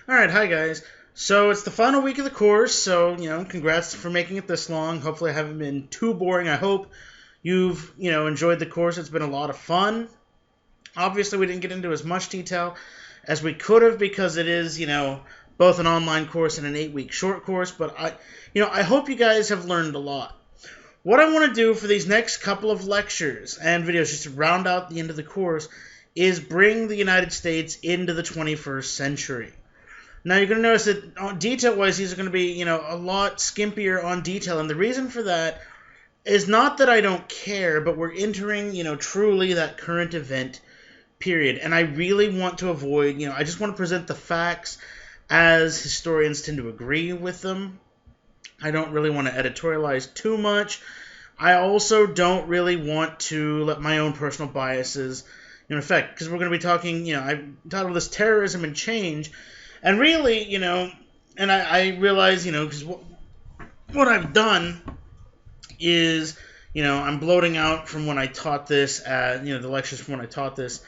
Alright, hi guys. So it's the final week of the course, so, congrats for making it this long. Hopefully I haven't been too boring. I hope you've, enjoyed the course. It's been a lot of fun. Obviously we didn't get into as much detail as we could have because it is, both an online course and an 8-week short course, but I hope you guys have learned a lot. What I want to do for these next couple of lectures and videos, just to round out the end of the course, is bring the United States into the 21st century. Now, you're going to notice that detail-wise, these are going to be, a lot skimpier on detail. And the reason for that is not that I don't care, but we're entering, truly that current event period. And I really want to avoid, I just want to present the facts as historians tend to agree with them. I don't really want to editorialize too much. I also don't really want to let my own personal biases affect, because we're going to be talking, I titled this Terrorism and Change. And really, and I realize, because what I've done is, I'm bloating out from when I taught this, the lectures from when I taught this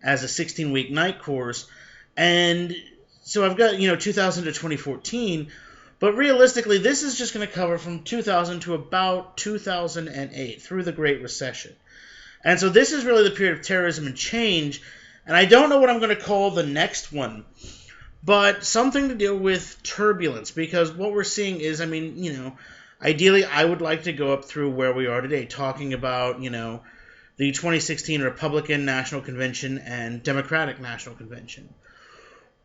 as a 16-week night course. And so I've got, 2000 to 2014. But realistically, this is just going to cover from 2000 to about 2008, through the Great Recession. And so this is really the period of terrorism and change. And I don't know what I'm going to call the next one, but something to deal with turbulence, because what we're seeing is, ideally I would like to go up through where we are today, talking about, the 2016 Republican National Convention and Democratic National Convention.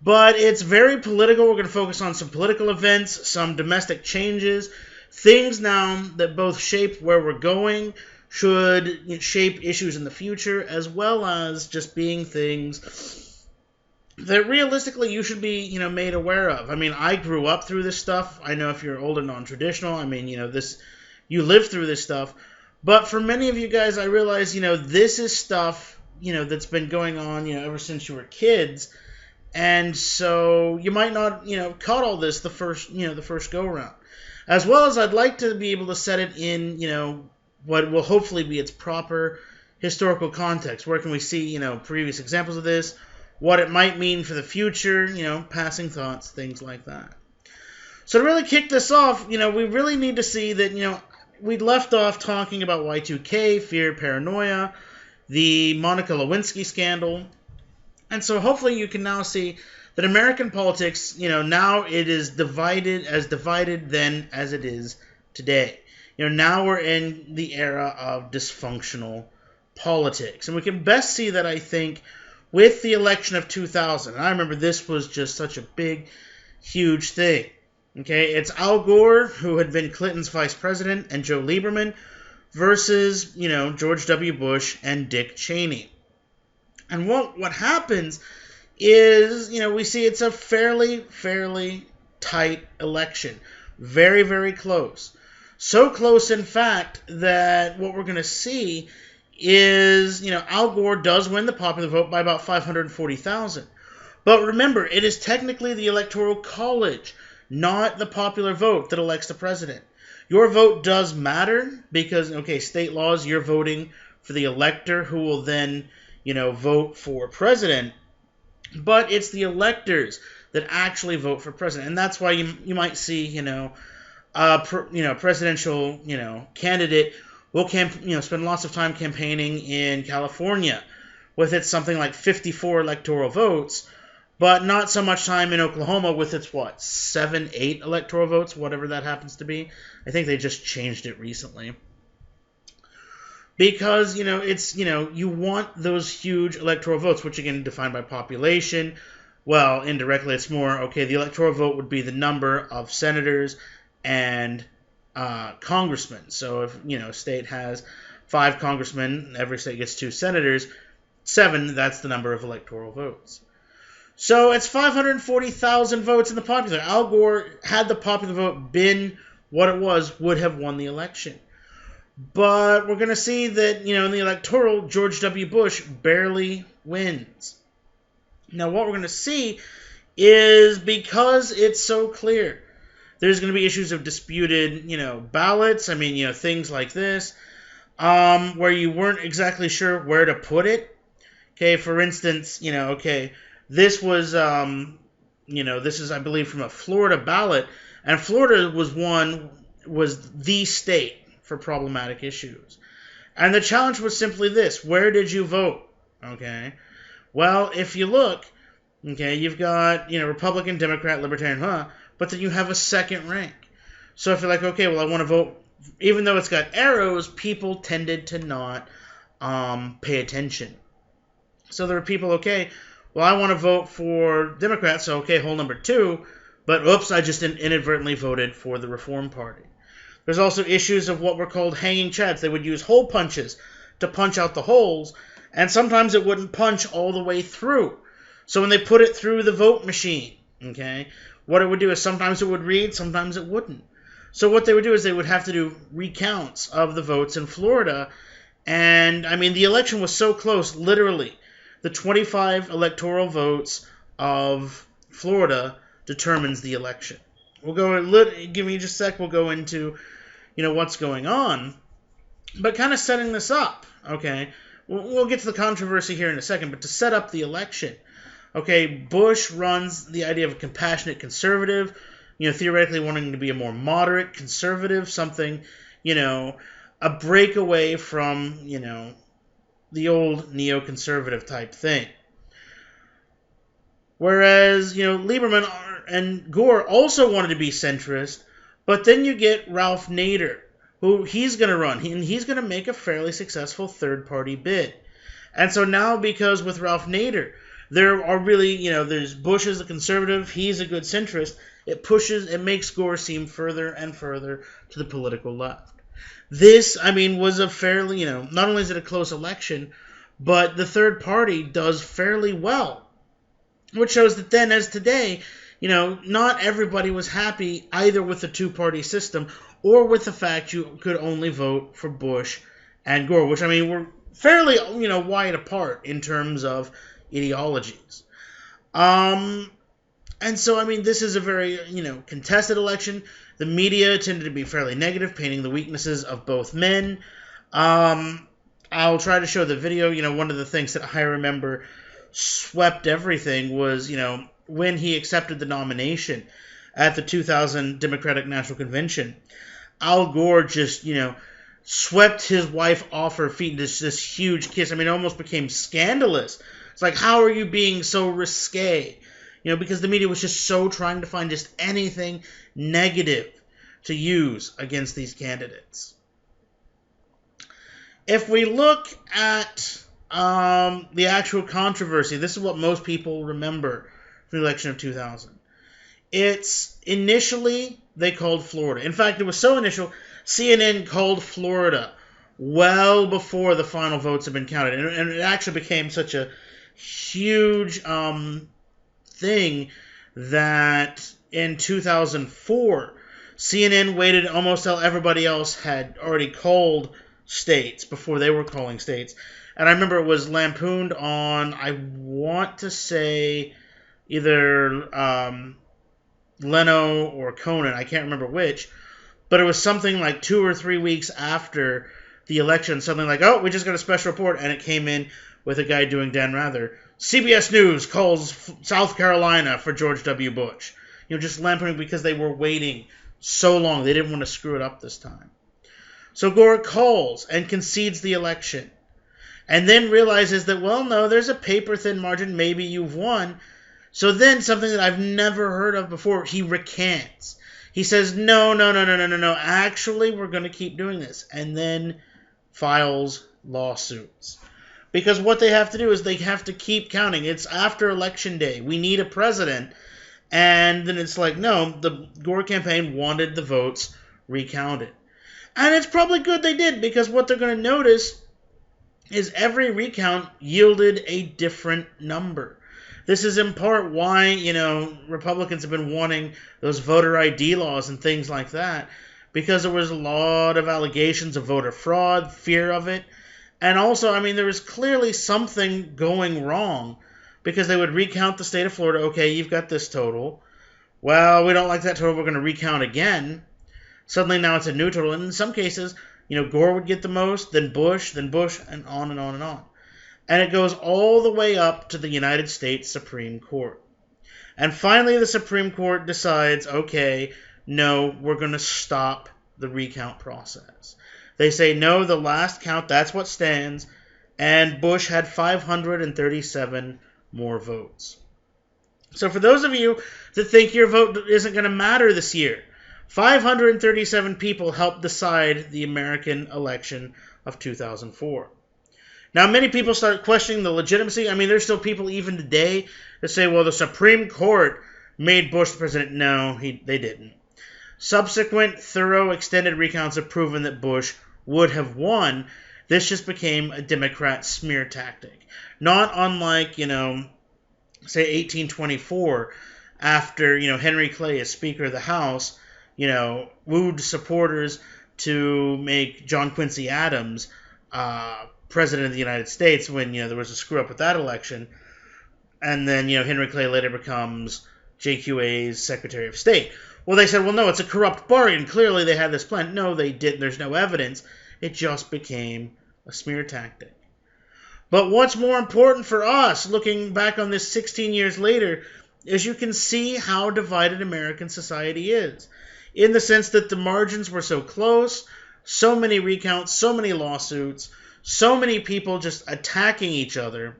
But it's very political. We're going to focus on some political events, some domestic changes, things now that both shape where we're going, should shape issues in the future, as well as just being things that realistically you should be, made aware of. I grew up through this stuff. I know if you're old and non-traditional, you lived through this stuff. But for many of you guys, I realize, this is stuff, that's been going on, ever since you were kids. And so you might not, caught all this the first go around. As well as I'd like to be able to set it in, what will hopefully be its proper historical context. Where can we see, previous examples of this? What it might mean for the future, passing thoughts, things like that. So to really kick this off, we really need to see that, we'd left off talking about Y2K, fear, paranoia, the Monica Lewinsky scandal. And so hopefully you can now see that American politics, now it is divided then as it is today. Now we're in the era of dysfunctional politics. And we can best see that, I think, with the election of 2000. And I remember this was just such a big, huge thing. Okay, it's Al Gore, who had been Clinton's vice president, and Joe Lieberman versus, George W. Bush and Dick Cheney. And what happens is, we see it's a fairly tight election. Very, very close. So close, in fact, that what we're going to see is, Al Gore does win the popular vote by about 540,000. But remember, it is technically the Electoral College, not the popular vote, that elects the president. Your vote does matter because, state laws, you're voting for the elector who will then, vote for president. But it's the electors that actually vote for president. And that's why you might see, presidential, candidate will spend lots of time campaigning in California with its something like 54 electoral votes, but not so much time in Oklahoma with its, 7, 8 electoral votes, whatever that happens to be. I think they just changed it recently. Because, it's, you want those huge electoral votes, which again, defined by population. Well, indirectly, it's more, the electoral vote would be the number of senators and congressmen. So if, a state has 5 congressmen, every state gets 2 senators, 7, that's the number of electoral votes. So it's 540,000 votes in the popular. Al Gore, had the popular vote been what it was, would have won the election. But we're going to see that, in the electoral, George W. Bush barely wins. Now, what we're going to see is, because it's so clear, there's going to be issues of disputed, ballots. Things like this, where you weren't exactly sure where to put it. Okay, for instance, this was, this is, I believe, from a Florida ballot, and Florida was the state for problematic issues. And the challenge was simply this: where did you vote? Okay. Well, if you look, okay, you've got, Republican, Democrat, Libertarian, but then you have a second rank. So if you're like, okay, well, I want to vote, even though it's got arrows, people tended to not pay attention. So there were people, okay, well, I want to vote for Democrats, so okay, hole number 2, but oops, I just inadvertently voted for the Reform Party. There's also issues of what were called hanging chads. They would use hole punches to punch out the holes, and sometimes it wouldn't punch all the way through. So when they put it through the vote machine, okay, what it would do is sometimes it would read, sometimes it wouldn't. So what they would do is they would have to do recounts of the votes in Florida, and, the election was so close, literally. The 25 electoral votes of Florida determines the election. We'll give me just a sec, we'll go into, what's going on. But kind of setting this up, okay, we'll get to the controversy here in a second, but to set up the election, okay, Bush runs the idea of a compassionate conservative, theoretically wanting to be a more moderate conservative, something, a breakaway from, the old neoconservative type thing. Whereas, Lieberman and Gore also wanted to be centrist, but then you get Ralph Nader, who he's going to run, and he's going to make a fairly successful third-party bid. And so now, because with Ralph Nader, there are really, there's Bush as a conservative, he's a good centrist, it makes Gore seem further and further to the political left. This, was a fairly, not only is it a close election, but the third party does fairly well. Which shows that then, as today, not everybody was happy either with the two-party system or with the fact you could only vote for Bush and Gore, which, were fairly, wide apart in terms of ideologies. And so, this is a very, contested election. The media tended to be fairly negative, painting the weaknesses of both men. I'll try to show the video. One of the things that I remember swept everything was, when he accepted the nomination at the 2000 Democratic National Convention. Al Gore just, swept his wife off her feet in this huge kiss. It almost became scandalous. It's like, how are you being so risque? Because the media was just so trying to find just anything negative to use against these candidates. If we look at the actual controversy, this is what most people remember from the election of 2000. It's initially, they called Florida. In fact, it was so initial, CNN called Florida well before the final votes had been counted. And it actually became such a huge thing that in 2004, CNN waited almost till everybody else had already called states before they were calling states. And I remember it was lampooned on, I want to say, either Leno or Conan, I can't remember which, but it was something like 2 or 3 weeks after the election, something like, oh, we just got a special report, and it came in with a guy doing Dan Rather. CBS News calls South Carolina for George W. Bush. Just lampooning because they were waiting so long. They didn't want to screw it up this time. So Gore calls and concedes the election. And then realizes that, well, no, there's a paper-thin margin. Maybe you've won. So then, something that I've never heard of before, he recants. He says, no. Actually, we're going to keep doing this. And then files lawsuits. Because what they have to do is they have to keep counting. It's after Election Day. We need a president. And then it's like, no, the Gore campaign wanted the votes recounted. And it's probably good they did, because what they're going to notice is every recount yielded a different number. This is in part why, Republicans have been wanting those voter ID laws and things like that, because there was a lot of allegations of voter fraud, fear of it, and also, there was clearly something going wrong, because they would recount the state of Florida. Okay, you've got this total. Well, we don't like that total. We're going to recount again. Suddenly now it's a new total. And in some cases, Gore would get the most, then Bush, and on and on and on. And it goes all the way up to the United States Supreme Court. And finally, the Supreme Court decides, okay, no, we're going to stop the recount process. They say, no, the last count, that's what stands. And Bush had 537 more votes. So for those of you that think your vote isn't going to matter this year, 537 people helped decide the American election of 2004. Now, many people start questioning the legitimacy. I mean, there's still people even today that say, well, the Supreme Court made Bush the president. No, they didn't. Subsequent, thorough, extended recounts have proven that Bush would have won. This just became a Democrat smear tactic. Not unlike, say, 1824, after, Henry Clay, as Speaker of the House, wooed supporters to make John Quincy Adams President of the United States when, there was a screw-up with that election. And then, Henry Clay later becomes JQA's Secretary of State. Well, they said, well, no, it's a corrupt bargain. Clearly they had this plan. No, they didn't. There's no evidence. It just became a smear tactic. But what's more important for us, looking back on this 16 years later, is you can see how divided American society is. In the sense that the margins were so close, so many recounts, so many lawsuits, so many people just attacking each other.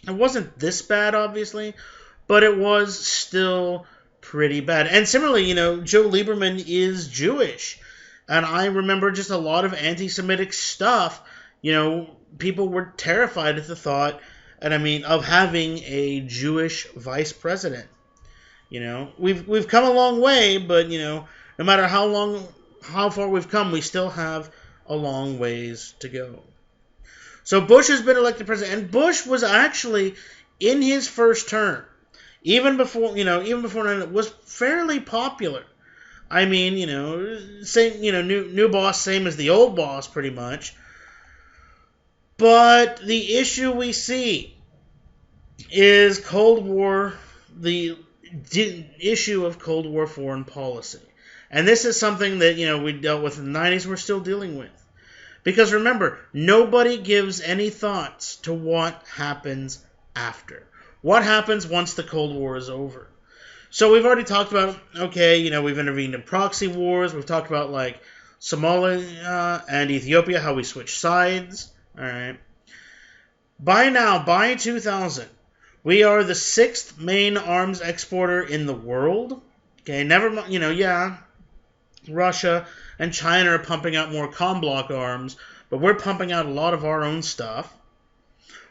It wasn't this bad, obviously, but it was still pretty bad. And similarly, Joe Lieberman is Jewish. And I remember just a lot of anti-Semitic stuff. People were terrified at the thought, of having a Jewish vice president. We've come a long way, but, no matter how far we've come, we still have a long ways to go. So Bush has been elected president, and Bush was actually, in his first term, even before 9/11, was fairly popular. Same, new boss, same as the old boss, pretty much. But the issue we see is Cold War, the issue of Cold War foreign policy. And this is something that, we dealt with in the 90s, we're still dealing with. Because remember, nobody gives any thoughts to what happens after. What happens once the Cold War is over? So we've already talked about, we've intervened in proxy wars. We've talked about, Somalia and Ethiopia, how we switch sides. All right. By 2000, we are the 6th main arms exporter in the world. Okay, never mind, Russia and China are pumping out more comm-block arms, but we're pumping out a lot of our own stuff.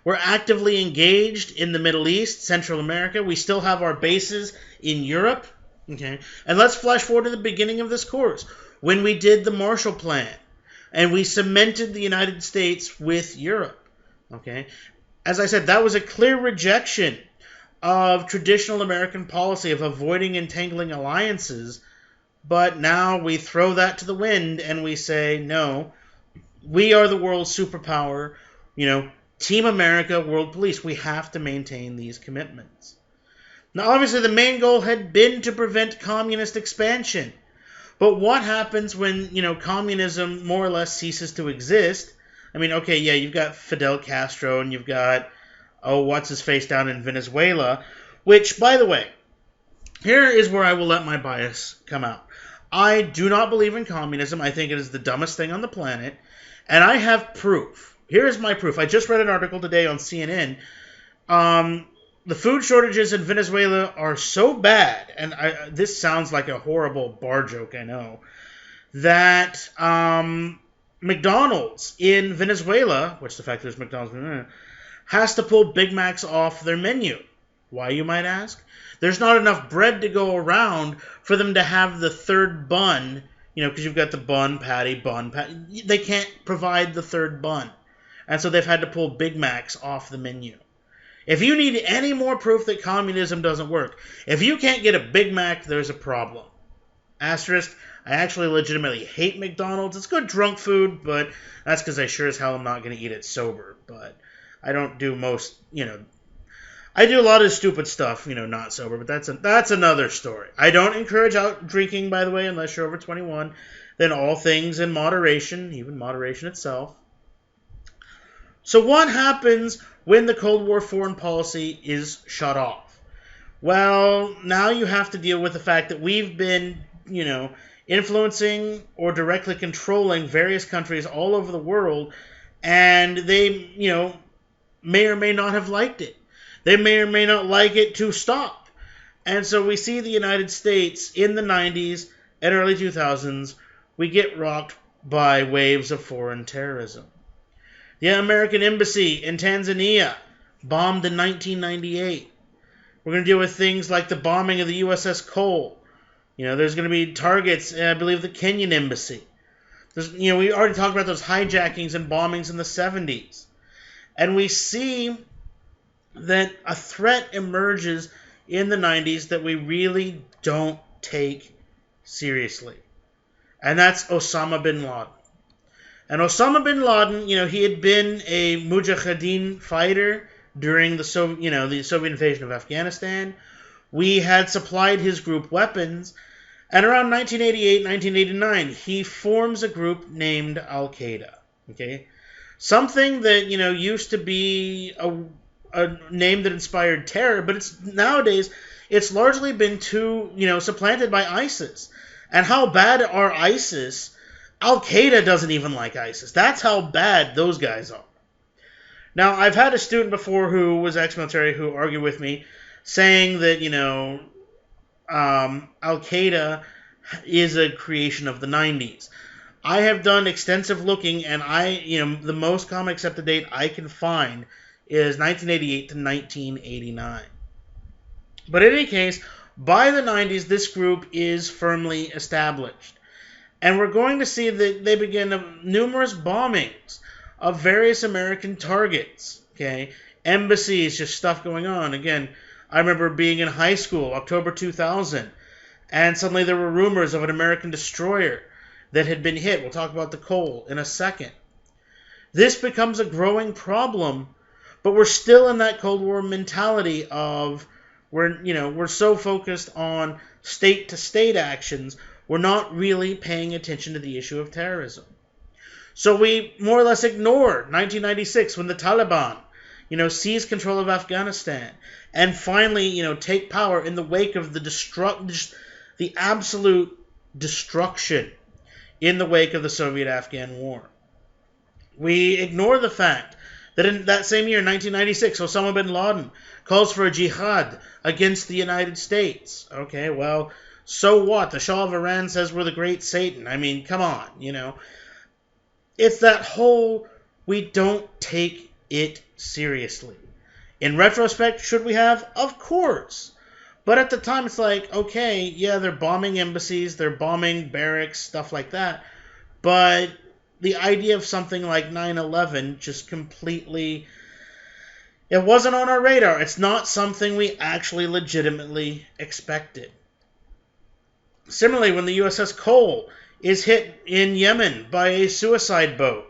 We're actively engaged in the Middle East, Central America. We still have our bases in Europe. Okay, and let's flash forward to the beginning of this course, when we did the Marshall Plan, and we cemented the United States with Europe. Okay, as I said, that was a clear rejection of traditional American policy of avoiding entangling alliances. But now we throw that to the wind and we say, no, we are the world's superpower, Team America, world police. We have to maintain these commitments. Now, obviously, the main goal had been to prevent communist expansion. But what happens when, communism more or less ceases to exist? You've got Fidel Castro and you've got, what's-his-face down in Venezuela, which, by the way, here is where I will let my bias come out. I do not believe in communism. I think it is the dumbest thing on the planet. And I have proof. Here is my proof. I just read an article today on CNN. The food shortages in Venezuela are so bad, and this sounds like a horrible bar joke, I know, that McDonald's in Venezuela, which the fact there's McDonald's, has to pull Big Macs off their menu. Why, you might ask? There's not enough bread to go around for them to have the third bun, because you've got the bun patty. They can't provide the third bun. And so they've had to pull Big Macs off the menu. If you need any more proof that communism doesn't work, if you can't get a Big Mac, there's a problem. Asterisk, I actually legitimately hate McDonald's. It's good drunk food, but that's because I sure as hell am not going to eat it sober. But I don't do most, I do a lot of stupid stuff, not sober, but that's another story. I don't encourage out drinking, by the way, unless you're over 21. Then all things in moderation, even moderation itself. So what happens when the Cold War foreign policy is shut off? Well, now you have to deal with the fact that we've been, influencing or directly controlling various countries all over the world, and they, may or may not have liked it. They may or may not like it to stop. And so we see the United States in the 90s and early 2000s, we get rocked by waves of foreign terrorism. The American embassy in Tanzania bombed in 1998. We're going to deal with things like the bombing of the USS Cole. There's going to be targets in, I believe, the Kenyan embassy. We already talked about those hijackings and bombings in the 70s. And we see that a threat emerges in the 90s that we really don't take seriously. And that's Osama bin Laden. And Osama bin Laden, he had been a Mujahideen fighter during the Soviet invasion of Afghanistan. We had supplied his group weapons. And around 1988, 1989, he forms a group named Al-Qaeda. Okay? Something that, used to be a name that inspired terror, but nowadays it's largely been supplanted by ISIS. And how bad are ISIS? Al-Qaeda doesn't even like ISIS. That's how bad those guys are. Now, I've had a student before who was ex-military who argued with me, saying that, Al-Qaeda is a creation of the 90s. I have done extensive looking, and the most common accepted date I can find is 1988 to 1989. But in any case, by the 90s, this group is firmly established. And we're going to see that they begin numerous bombings of various American targets. Okay, embassies, just stuff going on. Again, I remember being in high school, October 2000, and suddenly there were rumors of an American destroyer that had been hit. We'll talk about the Cole in a second. This becomes a growing problem, but we're still in that Cold War mentality of we're so focused on state-to-state actions, we're not really paying attention to the issue of terrorism. So we more or less ignore 1996 when the Taliban, seized control of Afghanistan and finally, take power in the wake of the absolute destruction in the wake of the Soviet-Afghan War. We ignore the fact that in that same year, 1996, Osama bin Laden calls for a jihad against the United States. Okay, well, so what? The Shah of Iran says we're the great Satan. I mean, come on, It's that whole, we don't take it seriously. In retrospect, should we have? Of course. But at the time, it's like, okay, yeah, they're bombing embassies, they're bombing barracks, stuff like that. But the idea of something like 9/11 just completely, it wasn't on our radar. It's not something we actually legitimately expected. Similarly, when the USS Cole is hit in Yemen by a suicide boat,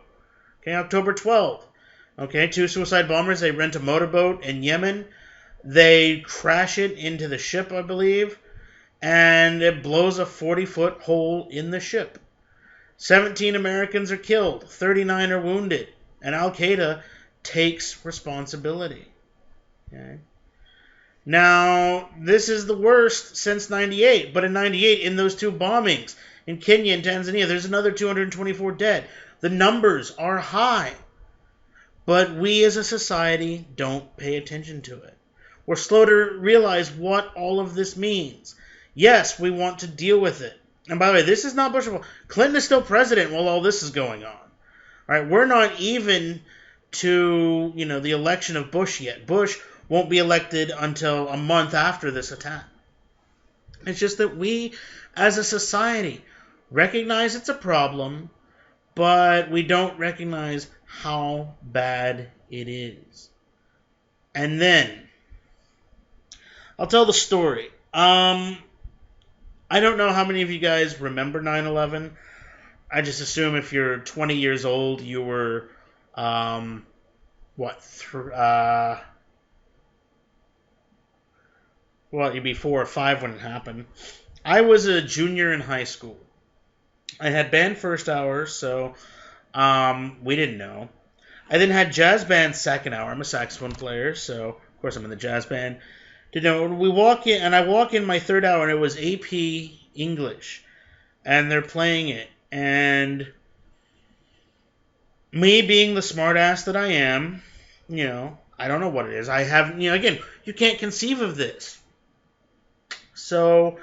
okay, October 12th, okay, 2 suicide bombers, they rent a motorboat in Yemen, they crash it into the ship, I believe, and it blows a 40-foot hole in the ship. 17 Americans are killed, 39 are wounded, and Al-Qaeda takes responsibility. Okay. Now, this is the worst since 98, but in 98, in those 2 bombings, in Kenya and Tanzania, there's another 224 dead. The numbers are high, but we as a society don't pay attention to it. We're slow to realize what all of this means. Yes, we want to deal with it. And by the way, this is not Bush. Clinton is still president while all this is going on. All right, we're not even to, the election of Bush yet. Bush won't be elected until a month after this attack. It's just that we, as a society, recognize it's a problem, but we don't recognize how bad it is. And then, I'll tell the story. I don't know how many of you guys remember 9/11. I just assume if you're 20 years old, you were, you'd be 4 or 5 when it happened. I was a junior in high school. I had band first hour, so we didn't know. I then had jazz band second hour. I'm a saxophone player, so of course I'm in the jazz band. You know, we walk in, and I walk in my third hour, and it was AP English, and they're playing it, and me being the smartass that I am, I don't know what it is. I have, again, you can't conceive of this. So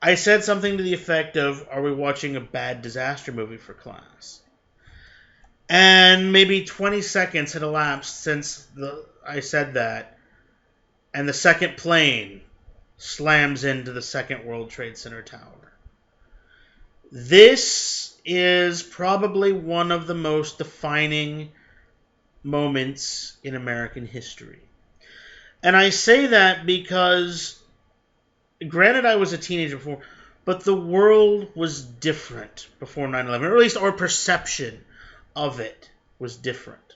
I said something to the effect of, "Are we watching a bad disaster movie for class?" And maybe 20 seconds had elapsed since I said that, and the second plane slams into the second World Trade Center tower. This is probably one of the most defining moments in American history. And I say that because, granted, I was a teenager before, but the world was different before 9/11, or at least our perception of it was different.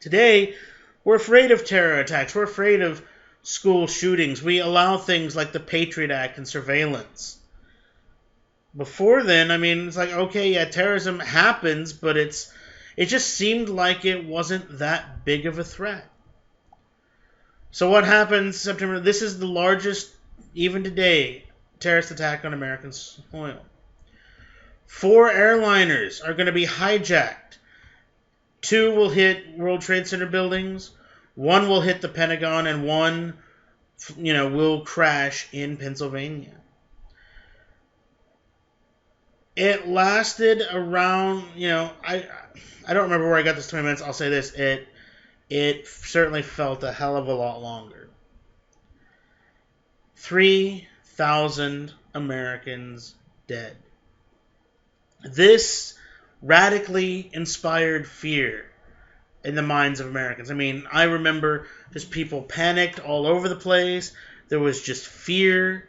Today, we're afraid of terror attacks. We're afraid of school shootings. We allow things like the Patriot Act and surveillance. Before then, it's like, okay, yeah, terrorism happens, but it just seemed like it wasn't that big of a threat. So what happened September? This is the largest, even today, terrorist attack on American soil. 4 airliners are going to be hijacked. 2 will hit World Trade Center buildings. 1 will hit the Pentagon, and 1, will crash in Pennsylvania. It lasted around, I don't remember where I got this 20 minutes. I'll say this. It certainly felt a hell of a lot longer. 3,000 Americans dead. This radically inspired fear in the minds of Americans. I remember just people panicked all over the place. There was just fear.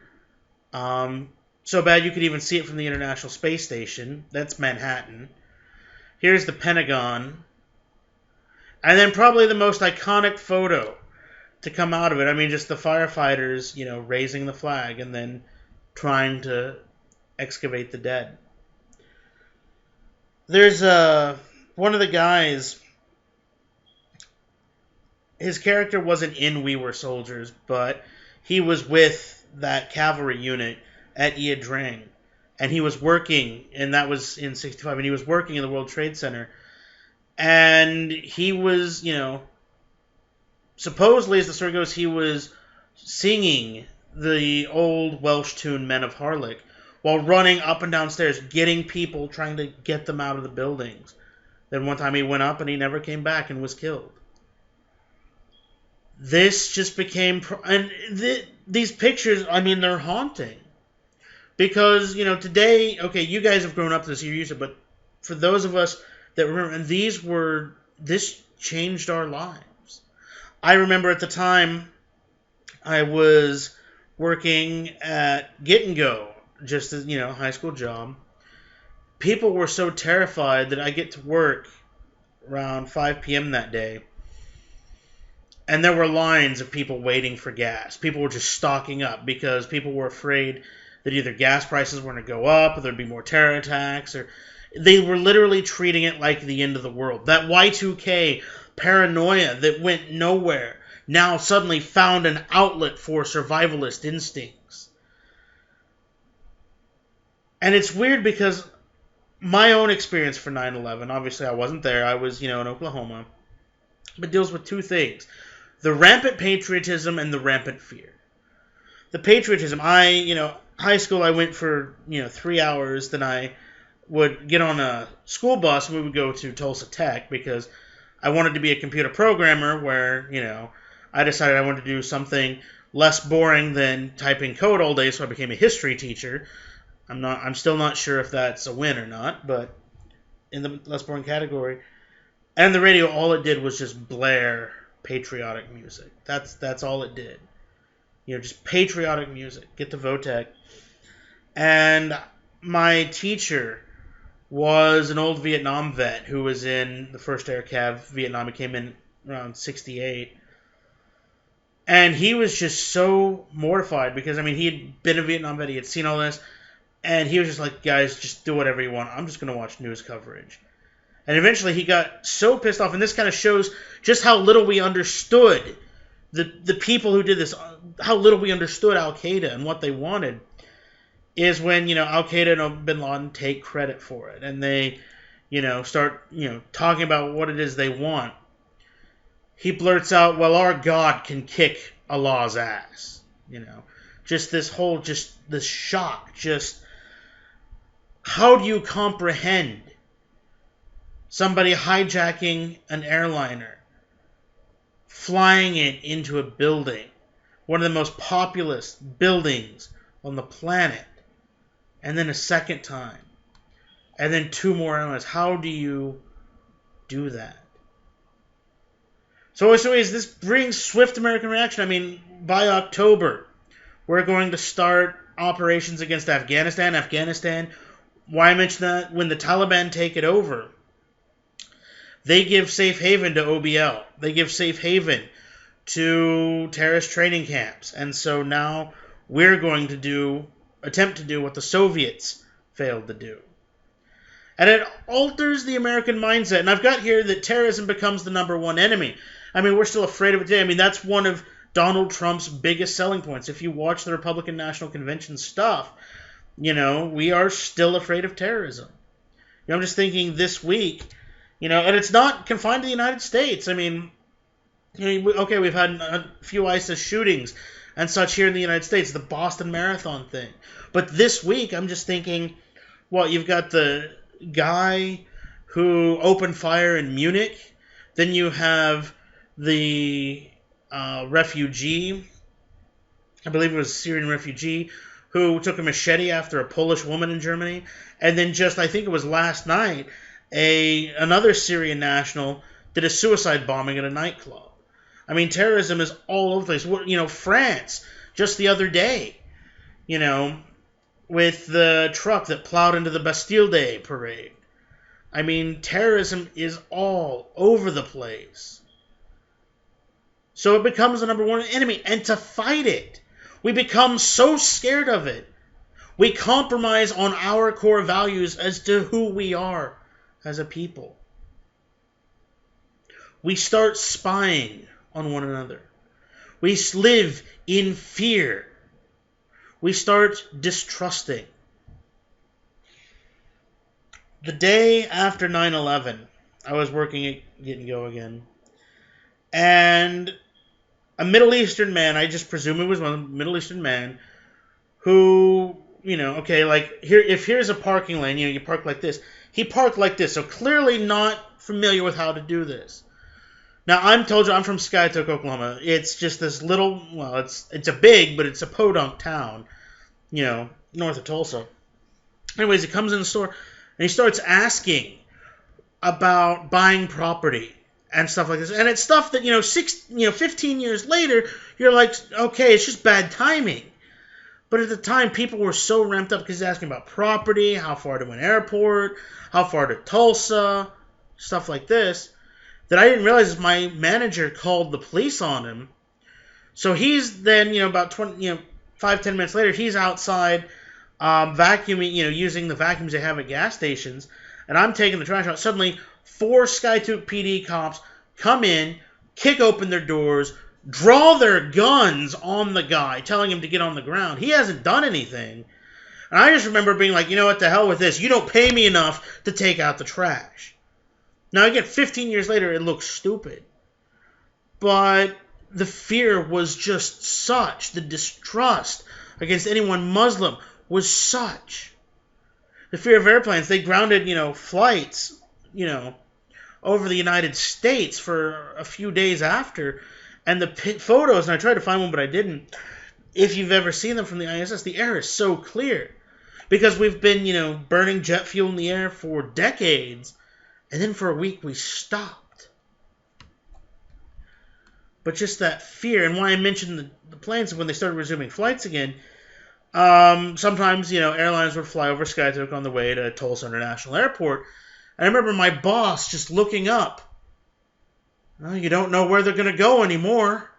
So bad you could even see it from the International Space Station. That's Manhattan. Here's the Pentagon. And then probably the most iconic photo to come out of it. Just the firefighters, raising the flag and then trying to excavate the dead. There's one of the guys, his character wasn't in We Were Soldiers, but he was with that cavalry unit at Ia Drang. And he was working, and that was in 65, and he was working in the World Trade Center. And he was, supposedly, as the story goes, he was singing the old Welsh tune Men of Harlech while running up and down stairs, getting people, trying to get them out of the buildings. Then one time he went up and he never came back and was killed. This just became... And these pictures, they're haunting. Because, today, okay, you guys have grown up this year, but for those of us that remember, and this changed our lives. I remember at the time I was working at Get and Go, just as, high school job. People were so terrified that I get to work around 5 p.m. that day. And there were lines of people waiting for gas. People were just stocking up because people were afraid that either gas prices were going to go up or there'd be more terror attacks. Or they were literally treating it like the end of the world. That Y2K paranoia that went nowhere now suddenly found an outlet for survivalist instincts. And it's weird because my own experience for 9/11, obviously I wasn't there, I was, in Oklahoma, but deals with 2 things. The rampant patriotism and the rampant fear. The patriotism, high school I went for, 3 hours, then I would get on a school bus and we would go to Tulsa Tech because I wanted to be a computer programmer where, I decided I wanted to do something less boring than typing code all day, so I became a history teacher. I'm still not sure if that's a win or not, but in the less boring category. And the radio, all it did was just blare patriotic music. That's all it did. Just patriotic music. Get to Votech. And my teacher was an old Vietnam vet who was in the 1st Air Cav Vietnam. He came in around 68. And he was just so mortified because, he had been a Vietnam vet. He had seen all this. And he was just like, guys, just do whatever you want. I'm just going to watch news coverage. And eventually he got so pissed off. And this kind of shows just how little we understood the people who did this, how little we understood Al Qaeda and what they wanted, is when Al Qaeda and Bin Laden take credit for it, and they start talking about what it is they want. He blurts out, "Well, our God can kick Allah's ass." Just this whole, just this shock. Just how do you comprehend somebody hijacking an airliner, flying it into a building, one of the most populous buildings on the planet, and then a second time, and then 2 more airliners? How do you do that? So anyways, this brings swift American reaction. I mean, by October, we're going to start operations against Afghanistan. Why I mention that? When the Taliban take it over, they give safe haven to OBL. They give safe haven to terrorist training camps. And so now we're going to attempt to do what the Soviets failed to do. And it alters the American mindset. And I've got here that terrorism becomes the number one enemy. I mean, we're still afraid of it today. I mean, that's one of Donald Trump's biggest selling points. If you watch the Republican National Convention stuff, we are still afraid of terrorism. I'm just thinking this week, and it's not confined to the United States. I mean, okay, we've had a few ISIS shootings and such here in the United States, the Boston Marathon thing. But this week, I'm just thinking, well, you've got the guy who opened fire in Munich. Then you have the refugee, I believe it was a Syrian refugee, who took a machete after a Polish woman in Germany. And then just, I think it was last night, another Syrian national did a suicide bombing at a nightclub. I mean, terrorism is all over the place. France, just the other day, with the truck that plowed into the Bastille Day parade. I mean, terrorism is all over the place. So it becomes the number one enemy. And to fight it, we become so scared of it. We compromise on our core values as to who we are as a people. We start spying on one another. We live in fear. We start distrusting. The day after 9/11, I was working at Get and Go again. And a Middle Eastern man, I just presume it was one Middle Eastern man, who, okay, like, here's a parking lane, you park like this. He parked like this, so clearly not familiar with how to do this. Now, I'm from Skytook, Oklahoma. It's just this little, well, it's a big, but it's a podunk town, north of Tulsa. Anyways, he comes in the store, and he starts asking about buying property and stuff like this. And it's stuff that, 15 years later, you're like, okay, it's just bad timing. But at the time, people were so ramped up because he's asking about property, how far to an airport, how far to Tulsa, stuff like this, that I didn't realize my manager called the police on him. So he's then, about 5-10 minutes later, he's outside vacuuming, using the vacuums they have at gas stations, and I'm taking the trash out. Suddenly, 4 Skytook PD cops come in, kick open their doors, draw their guns on the guy, telling him to get on the ground. He hasn't done anything. And I just remember being like, what the hell with this? You don't pay me enough to take out the trash. Now, again, 15 years later, it looks stupid. But the fear was just such. The distrust against anyone Muslim was such. The fear of airplanes. They grounded, flights, over the United States for a few days after. And the photos, and I tried to find one, but I didn't. If you've ever seen them from the ISS, the air is so clear. Because we've been, burning jet fuel in the air for decades. And then for a week we stopped. But just that fear, and why I mentioned the planes when they started resuming flights again, sometimes, airlines would fly over Skytook on the way to Tulsa International Airport. And I remember my boss just looking up. Well, you don't know where they're going to go anymore.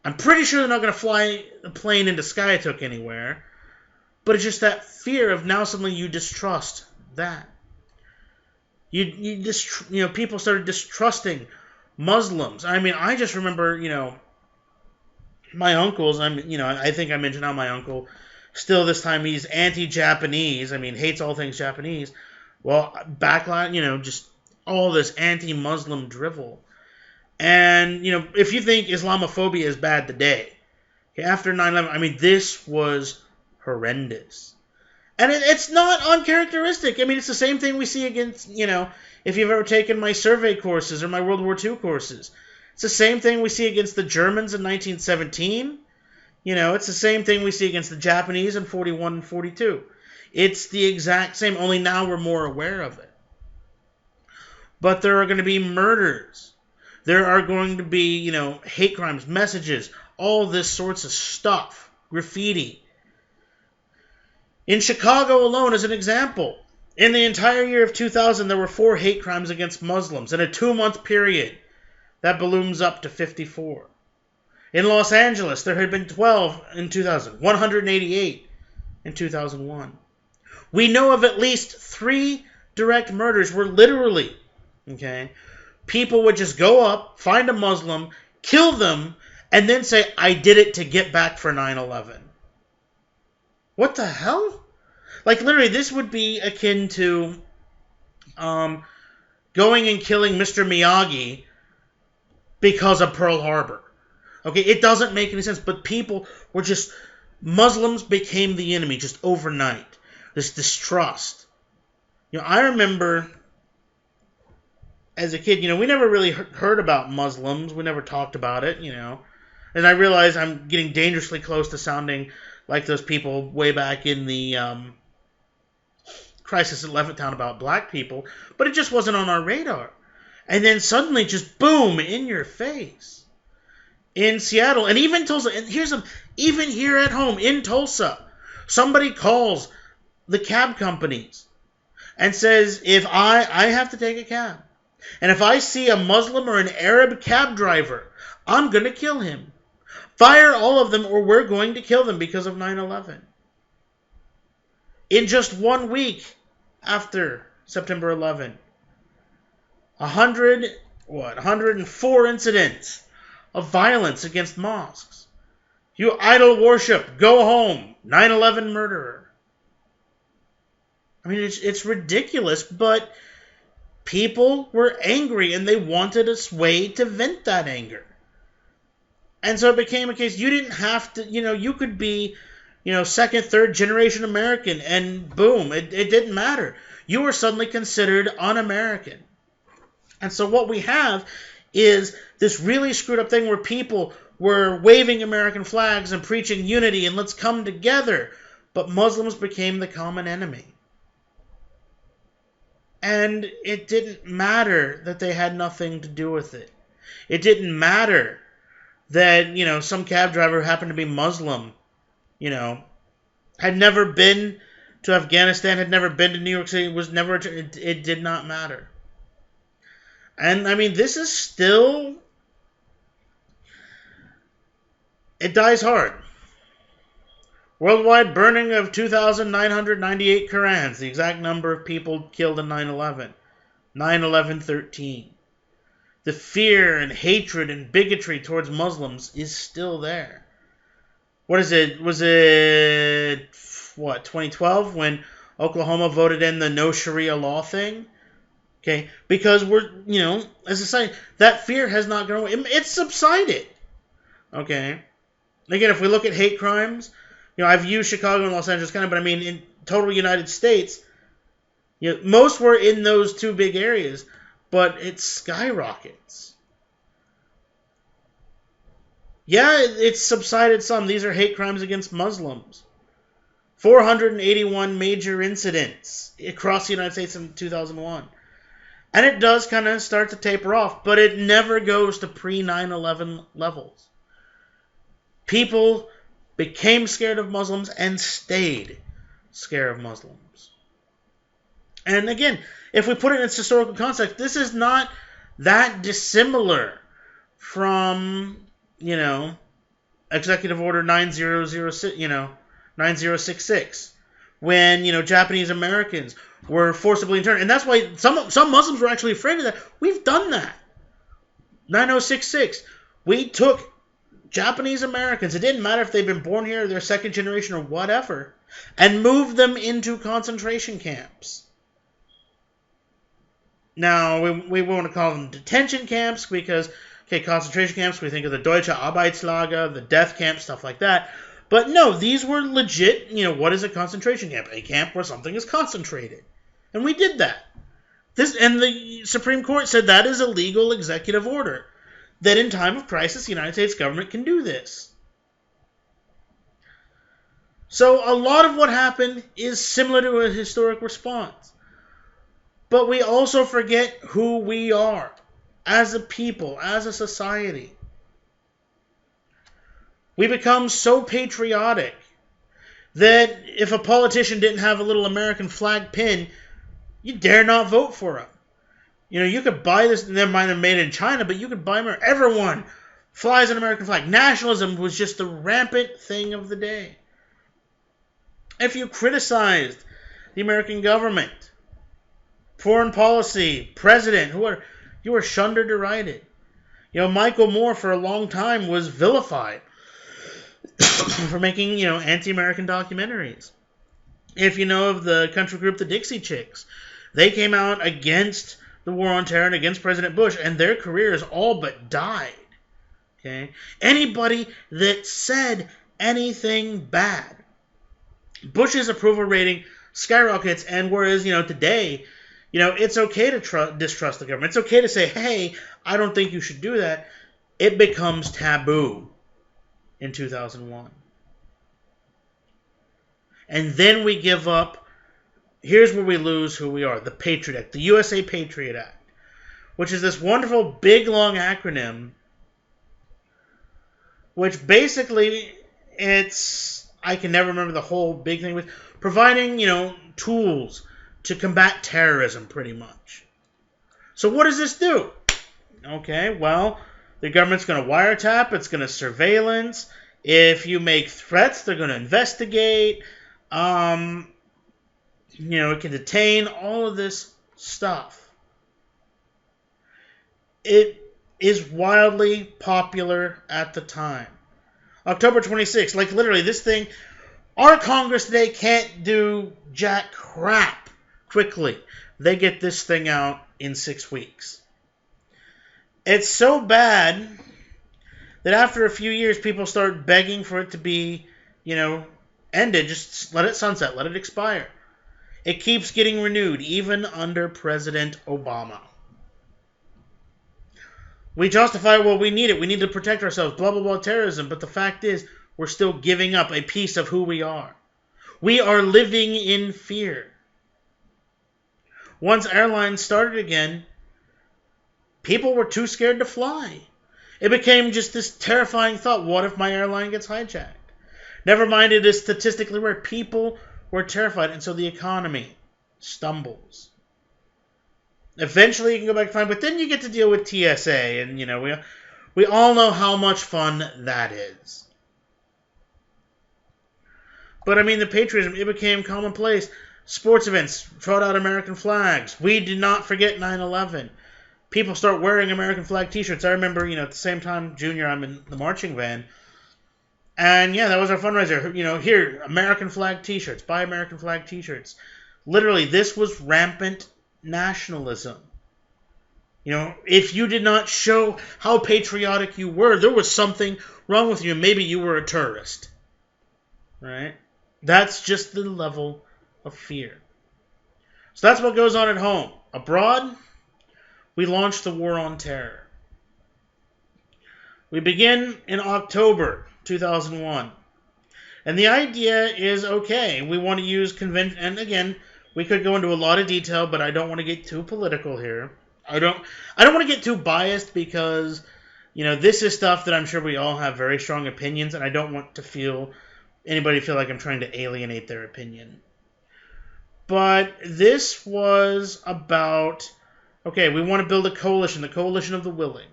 I'm pretty sure they're not going to fly the plane into Skytook anywhere. But it's just that fear of now suddenly you distrust that. People started distrusting Muslims. I mean, I just remember, my uncles, I think I mentioned how my uncle, still this time, he's anti-Japanese. I mean, hates all things Japanese. Well, backline, just all this anti-Muslim drivel. And, if you think Islamophobia is bad today, okay, after 9/11, I mean, this was horrendous. And it's not uncharacteristic. I mean, it's the same thing we see against, if you've ever taken my survey courses or my World War II courses. It's the same thing we see against the Germans in 1917. It's the same thing we see against the Japanese in 41 and 42. It's the exact same, only now we're more aware of it. But there are going to be murders. There are going to be, hate crimes, messages, all this sorts of stuff, graffiti. In Chicago alone, as an example, in the entire year of 2000, there were 4 hate crimes against Muslims. In a 2-month period, that balloons up to 54. In Los Angeles, there had been 12 in 2000, 188 in 2001. We know of at least 3 direct murders where literally, people would just go up, find a Muslim, kill them, and then say, I did it to get back for 9/11. What the hell? Like, literally, this would be akin to going and killing Mr. Miyagi because of Pearl Harbor. Okay, it doesn't make any sense, but people were just, Muslims became the enemy just overnight. This distrust. I remember as a kid, we never really heard about Muslims. We never talked about it, And I realize I'm getting dangerously close to sounding like those people way back in the Crisis at Levittown about black people, but it just wasn't on our radar. And then suddenly, just boom, in your face. In Seattle, and even Tulsa, and even here at home, in Tulsa, somebody calls the cab companies and says, if I have to take a cab, and if I see a Muslim or an Arab cab driver, I'm going to kill him. Fire all of them or we're going to kill them because of 9/11. In just 1 week after September 11, 104 incidents of violence against mosques. You idol worship, go home, 9/11 murderer. I mean, it's ridiculous, but people were angry and they wanted a way to vent that anger. And so it became a case, you didn't have to, you could be, second, third generation American, and boom, it didn't matter. You were suddenly considered un-American. And so what we have is this really screwed up thing where people were waving American flags and preaching unity and let's come together. But Muslims became the common enemy. And it didn't matter that they had nothing to do with it. It didn't matter that, some cab driver happened to be Muslim, had never been to Afghanistan, had never been to New York City, it did not matter. And, I mean, this is still, it dies hard. Worldwide burning of 2,998 Qurans, the exact number of people killed in 9/11. 9/11-13. The fear and hatred and bigotry towards Muslims is still there. What is it? Was it, 2012 when Oklahoma voted in the no Sharia law thing? Okay, because we're, as a society, that fear has not gone away. It's subsided. Okay? Again, if we look at hate crimes, I've used Chicago and Los Angeles but I mean, in total United States, most were in those 2 big areas, but it skyrockets. Yeah, it's subsided some. These are hate crimes against Muslims. 481 major incidents across the United States in 2001. And it does kind of start to taper off, but it never goes to pre-9/11 levels. People became scared of Muslims and stayed scared of Muslims. And again, if we put it in its historical context, this is not that dissimilar from, Executive Order 9066, when, Japanese Americans were forcibly interned. And that's why some Muslims were actually afraid of that. We've done that. 9066. We took Japanese Americans, it didn't matter if they'd been born here or they're second generation or whatever, and moved them into concentration camps. Now, we want to call them detention camps because, okay, concentration camps, we think of the Deutsche Arbeitslager, the death camp, stuff like that. But no, these were legit, what is a concentration camp? A camp where something is concentrated. And we did that. And the Supreme Court said that is a legal executive order. That in time of crisis, the United States government can do this. So a lot of what happened is similar to a historic response. But we also forget who we are as a people, as a society. We become so patriotic that if a politician didn't have a little American flag pin, you dare not vote for him. You could buy this, never mind they're made in China, but you could buy them. Everyone flies an American flag. Nationalism was just the rampant thing of the day. If you criticized the American government, foreign policy, president, you were shunned or derided. Michael Moore for a long time was vilified for making, anti-American documentaries. If you know of the country group, the Dixie Chicks, they came out against the war on terror and against President Bush, and their careers all but died. Okay? Anybody that said anything bad, Bush's approval rating skyrockets, and whereas, today, it's okay to distrust the government. It's okay to say, hey, I don't think you should do that. It becomes taboo in 2001. And then we give up. Here's where we lose who we are. The Patriot Act. The USA Patriot Act. Which is this wonderful big long acronym. Which basically, I can never remember the whole big thing. With providing, tools to combat terrorism, pretty much. So what does this do? Okay, well, the government's going to wiretap. It's going to surveillance. If you make threats, they're going to investigate. It can detain, all of this stuff. It is wildly popular at the time. October 26th, literally this thing, our Congress today can't do jack crap quickly. They get this thing out in 6 weeks. It's so bad that after a few years, people start begging for it to be, ended. Just let it sunset. Let it expire. It keeps getting renewed, even under President Obama. We justify, we need it. We need to protect ourselves, blah, blah, blah, terrorism. But the fact is, we're still giving up a piece of who we are. We are living in fear. Once airlines started again, people were too scared to fly. It became just this terrifying thought, what if my airline gets hijacked? Never mind, it is statistically rare. People were terrified, and so the economy stumbles. Eventually you can go back to fine, but then you get to deal with TSA, and we all know how much fun that is. But the patriotism, it became commonplace. Sports events, trot out American flags. We did not forget 9/11. People start wearing American flag t-shirts. I remember, at the same time, Junior, I'm in the marching band. And yeah, that was our fundraiser. Here, American flag t-shirts. Buy American flag t-shirts. Literally, this was rampant nationalism. If you did not show how patriotic you were, there was something wrong with you. Maybe you were a terrorist. Right? That's just the level of fear. So that's what goes on at home. Abroad, we launched the war on terror. We begin in October 2001. And the idea is, okay, we want to use convention, and again, we could go into a lot of detail, but I don't want to get too political here. I don't want to get too biased because, this is stuff that I'm sure we all have very strong opinions, and I don't want to anybody feel like I'm trying to alienate their opinion. But this was about, okay, we want to build a coalition, the coalition of the willing.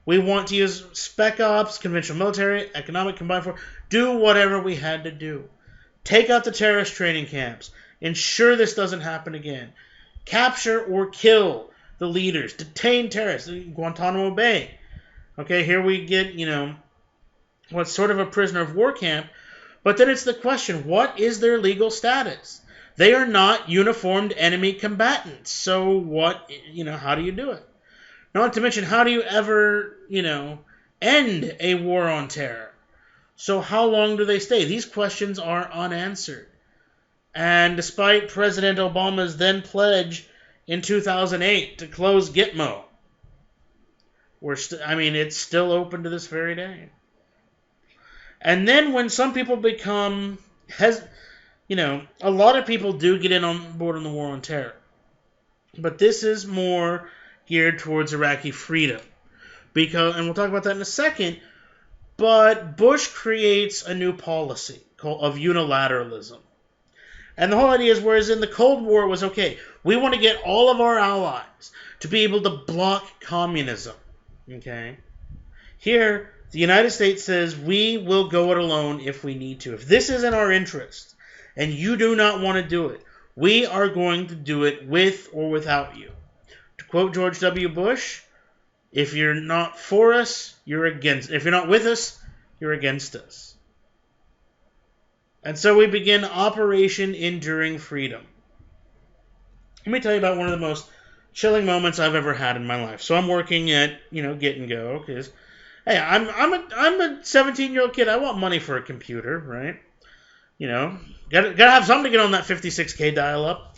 We want to use spec ops, conventional military, economic combined force, do whatever we had to do. Take out the terrorist training camps. Ensure this doesn't happen again. Capture or kill the leaders. Detain terrorists. Guantanamo Bay. Okay, here we get, what's sort of a prisoner of war camp. But then it's the question, what is their legal status? They are not uniformed enemy combatants. So how do you do it? Not to mention, how do you ever, end a war on terror? So how long do they stay? These questions are unanswered. And despite President Obama's then pledge in 2008 to close Gitmo, it's still open to this very day. And then when some people become, a lot of people do get on board on the war on terror. But this is more geared towards Iraqi freedom. And we'll talk about that in a second. But Bush creates a new policy of unilateralism. And the whole idea is, whereas in the Cold War it was, okay, we want to get all of our allies to be able to block communism. Okay? Here, the United States says we will go it alone if we need to. If this is in our interest and you do not want to do it, we are going to do it with or without you. To quote George W. Bush, if you're not for us, you're against. If you're not with us, you're against us. And so we begin Operation Enduring Freedom. Let me tell you about one of the most chilling moments I've ever had in my life. So I'm working at, Get and Go, because, hey, I'm a 17-year-old kid. I want money for a computer, right? Gotta have something to get on that 56K dial-up.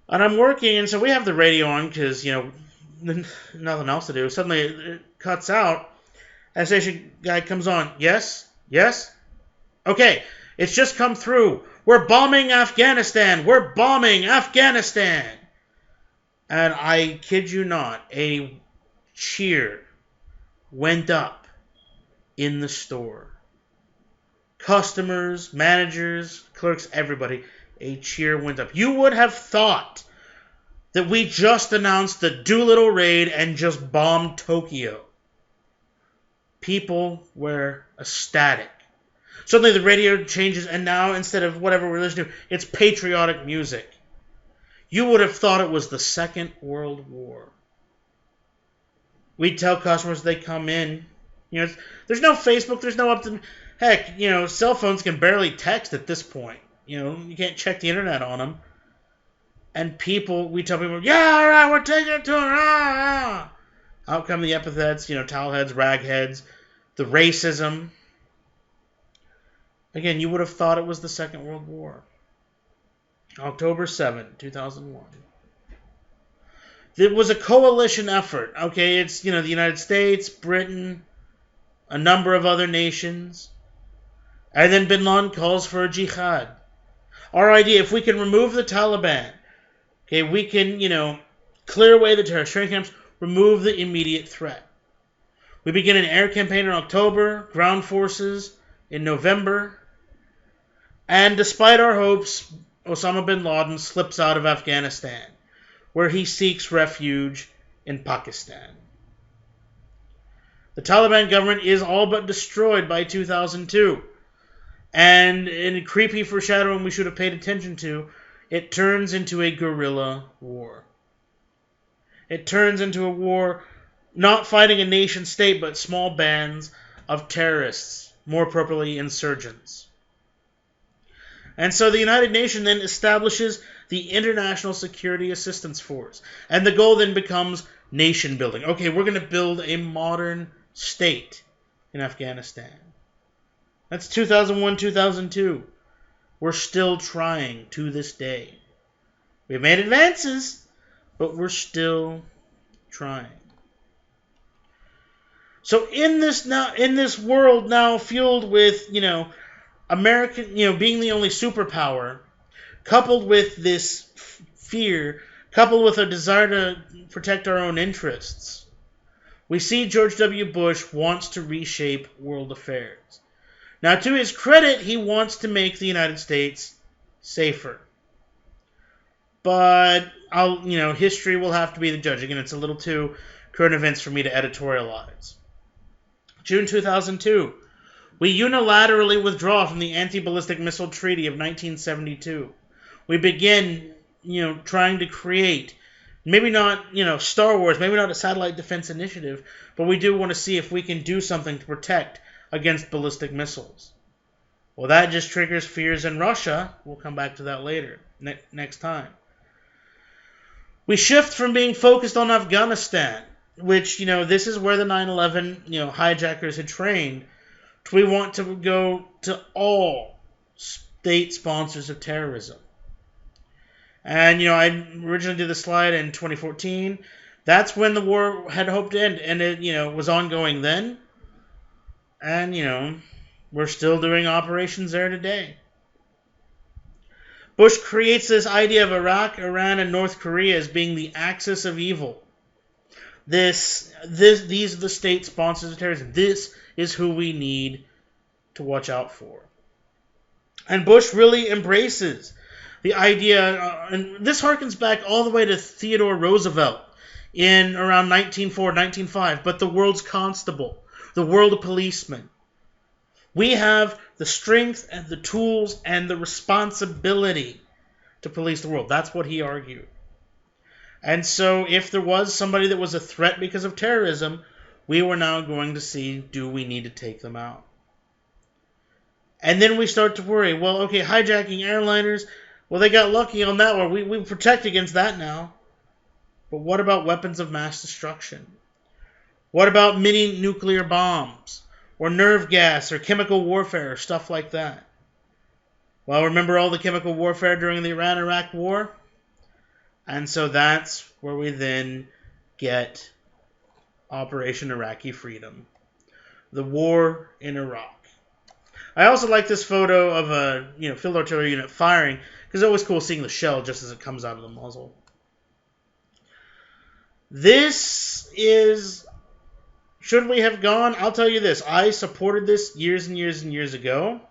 And I'm working, and so we have the radio on because, nothing else to do. Suddenly it cuts out, and the station guy comes on. Yes? Yes? Okay, it's just come through. We're bombing Afghanistan. We're bombing Afghanistan. And I kid you not, a cheer went up in the store. Customers, managers, clerks, everybody, a cheer went up. You would have thought that we just announced the Doolittle raid and just bombed Tokyo. People were ecstatic. Suddenly the radio changes, and now instead of whatever we're listening to, it's patriotic music. You would have thought it was the Second World War. We tell customers they come in. There's no Facebook, there's no heck, cell phones can barely text at this point. You can't check the internet on them. And we tell people, yeah, all right, we're taking it to them. Ah. Out come the epithets, towelheads, ragheads, the racism. Again, you would have thought it was the Second World War. October 7, 2001. It was a coalition effort. Okay, it's, the United States, Britain, a number of other nations. And then Bin Laden calls for a jihad. Our idea, if we can remove the Taliban, okay, we can, clear away the terrorist training camps, remove the immediate threat. We begin an air campaign in October, ground forces in November, and despite our hopes, Osama bin Laden slips out of Afghanistan, where he seeks refuge in Pakistan. The Taliban government is all but destroyed by 2002. And in a creepy foreshadowing we should have paid attention to, it turns into a guerrilla war. It turns into a war not fighting a nation state, but small bands of terrorists, more appropriately insurgents. And so the United Nations then establishes the International Security Assistance Force. And the goal then becomes nation building. Okay, we're going to build a modern state in Afghanistan. That's 2001, 2002. We're still trying to this day. We've made advances, but we're still trying. So in this world now fueled with, American, being the only superpower, coupled with this fear, coupled with a desire to protect our own interests, we see George W. Bush wants to reshape world affairs. Now, to his credit, he wants to make the United States safer. But history will have to be the judge. Again, it's a little too current events for me to editorialize. June 2002. We unilaterally withdraw from the Anti-Ballistic Missile Treaty of 1972. We begin, trying to create, maybe not, Star Wars, maybe not a satellite defense initiative, but we do want to see if we can do something to protect against ballistic missiles. Well, that just triggers fears in Russia. We'll come back to that later, next time. We shift from being focused on Afghanistan, which, this is where the 9/11, hijackers had trained. We want to go to all state sponsors of terrorism. And, I originally did the slide in 2014. That's when the war had hoped to end, and it, was ongoing then. And, we're still doing operations there today. Bush creates this idea of Iraq, Iran, and North Korea as being the axis of evil. These are the state sponsors of terrorism. This is who we need to watch out for. And Bush really embraces the idea, and this harkens back all the way to Theodore Roosevelt in around 1904, 1905, but the world's constable, the world policeman. We have the strength and the tools and the responsibility to police the world. That's what he argued. And so if there was somebody that was a threat because of terrorism, we were now going to see, do we need to take them out? And then we start to worry, well, okay, hijacking airliners, well, they got lucky on that one. We protect against that now. But what about weapons of mass destruction? What about mini nuclear bombs? Or nerve gas, or chemical warfare, or stuff like that? Well, remember all the chemical warfare during the Iran-Iraq War? And so that's where we then get Operation Iraqi Freedom. The war in Iraq. I also like this photo of a field artillery unit firing, because it's always cool seeing the shell just as it comes out of the muzzle. This is... Should we have gone? I'll tell you this. I supported this years and years and years ago.